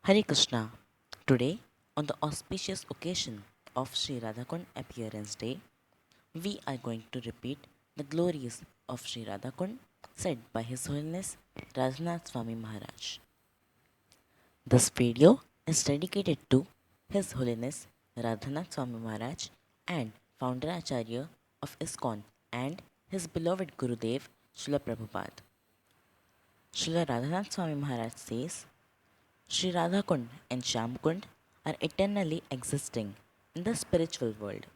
Hare Krishna. Today, on the auspicious occasion of Sri Radha Kund Appearance Day, we are going to repeat the glories of Sri Radha Kund said by His Holiness Radhanath Swami Maharaj. This video is dedicated to His Holiness Radhanath Swami Maharaj and founder Acharya of ISKCON and his beloved Gurudev Srila Prabhupad. Srila Radhanath Swami Maharaj says, Sri Radha Kund and Shyam Kund are eternally existing in the spiritual world,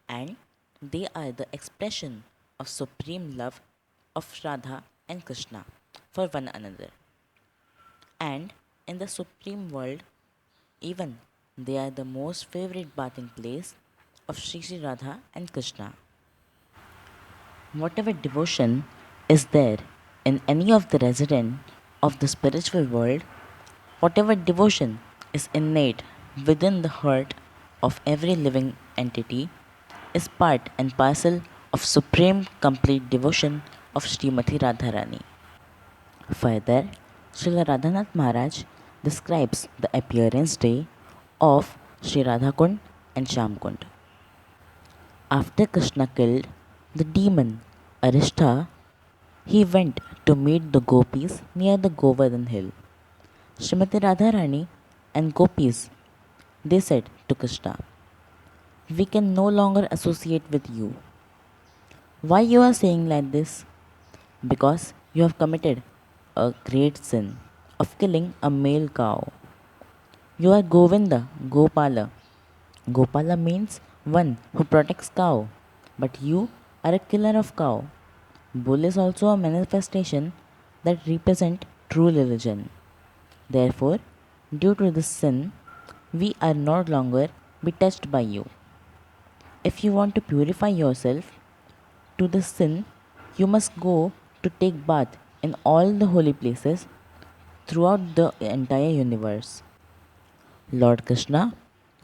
and they are the expression of supreme love of Radha and Krishna for one another. And in the supreme world, even they are the most favorite bathing place of Sri Radha and Krishna. Whatever devotion is there in any of the resident of the spiritual world, whatever devotion is innate within the heart of every living entity is part and parcel of supreme complete devotion of Srimati Radharani. Further, Srila Radhanath Maharaj describes the appearance day of Sri Radha Kund and Shyam Kund. After Krishna killed the demon Arishta, he went to meet the gopis near the Govardhan hill. Srimati Radharani and gopis, they said to Krishna, we can no longer associate with you. Why you are saying like this? Because you have committed a great sin of killing a male cow. You are Govinda, Gopala. Gopala means one who protects cow, but you are a killer of cow. Bull is also a manifestation that represent true religion. Therefore, due to this sin, we are no longer be touched by you. If you want to purify yourself to the sin, you must go to take bath in all the holy places throughout the entire universe. Lord Krishna,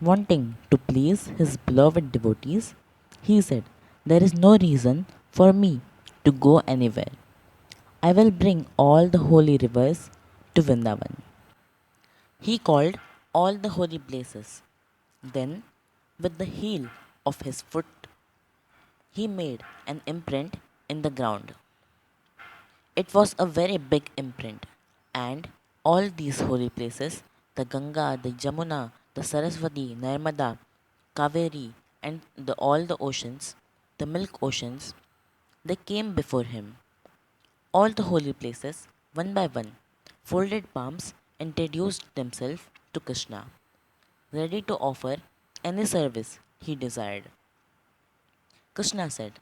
wanting to please his beloved devotees, he said, there is no reason for me to go anywhere. I will bring all the holy rivers to Vrindavan. He called all the holy places. Then, with the heel of his foot, he made an imprint in the ground. It was a very big imprint, and all these holy places, the Ganga, the Jamuna, the Saraswati, Narmada, Kaveri, and all the oceans, the milk oceans, they came before him. All the holy places, one by one, folded palms introduced themselves to Krishna, ready to offer any service he desired. Krishna said,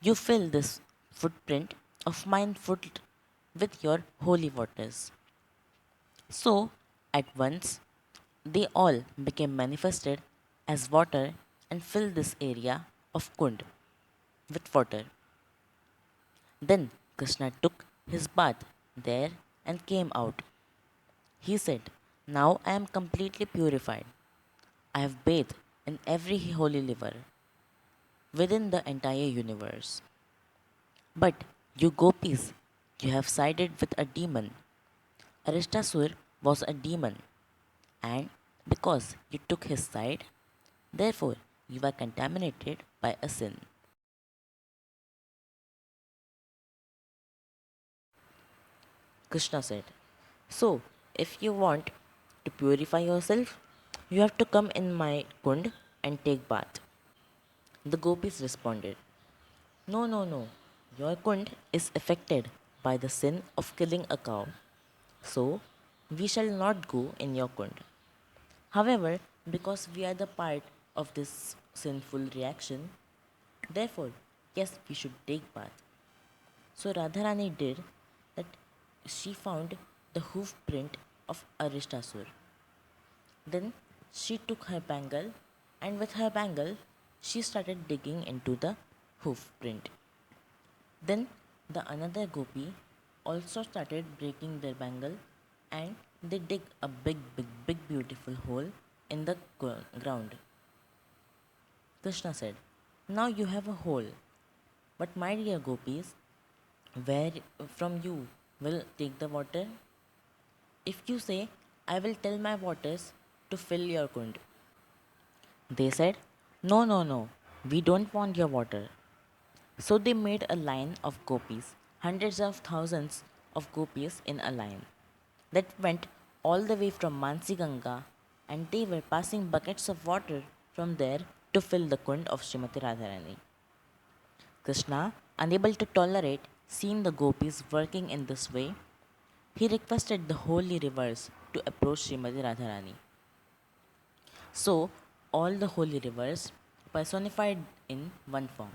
you fill this footprint of mine foot with your holy waters. So, at once, they all became manifested as water and filled this area of Kund with water. Then Krishna took his bath there and came out. He said, now I am completely purified. I have bathed in every holy river within the entire universe. But you gopis, you have sided with a demon. Arishtasur was a demon, and because you took his side, therefore you are contaminated by a sin. Krishna said, so if you want to purify yourself, you have to come in my kund and take bath. The gopis responded, no, no, no. Your kund is affected by the sin of killing a cow. So, we shall not go in your kund. However, because we are the part of this sinful reaction, therefore, yes, we should take bath. So Radharani did that. She found the hoof print of Arishtasur. Then she took her bangle, and with her bangle she started digging into the hoof print. Then the another gopi also started breaking their bangle, and they dig a big beautiful hole in the ground. Krishna said, now you have a hole, but my dear gopis, where from you will take the water? If you say I will tell my waters to fill your kund. They said, no, no, no, we don't want your water. So they made a line of gopis, hundreds of thousands of gopis in a line, that went all the way from Mansi Ganga, and they were passing buckets of water from there to fill the kund of Srimati Radharani. Krishna, unable to tolerate seeing the gopis working in this way, he requested the holy rivers to approach Srimati Radharani. So, all the holy rivers personified in one form.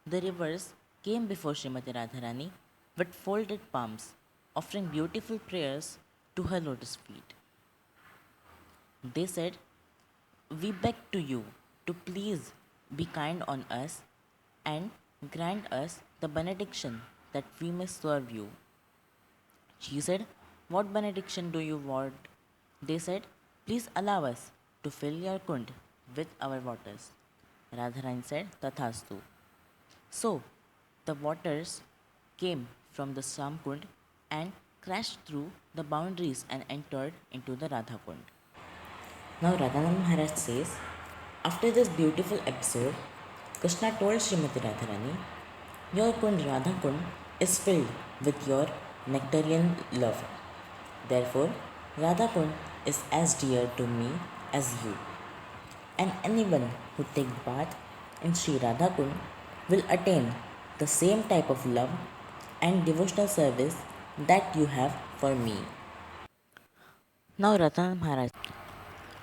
The rivers came before Srimati Radharani with folded palms, offering beautiful prayers to her lotus feet. They said, we beg to you to please be kind on us and grant us the benediction that we may serve you. She said, what benediction do you want? They said, please allow us to fill your kund with our waters. Radharani said, Tathastu. So, the waters came from the Shyam Kund and crashed through the boundaries and entered into the Radha Kund. Now Radhanath Maharaj says, after this beautiful episode, Krishna told Srimati Radharani, your Kund Radha Kund is filled with your nectarian love. Therefore, Radha Kund is as dear to me as you. And anyone who takes bath in Sri Radha Kund will attain the same type of love and devotional service that you have for me. Now Radhanath Maharaj.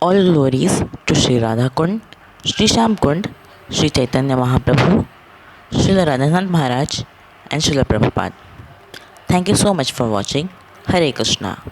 All glories to Sri Radha Kund, Sri Shyam Kund, Sri Chaitanya Mahaprabhu, Srila Radhanath Maharaj, and Srila Prabhupada. Thank you so much for watching. Hare Krishna.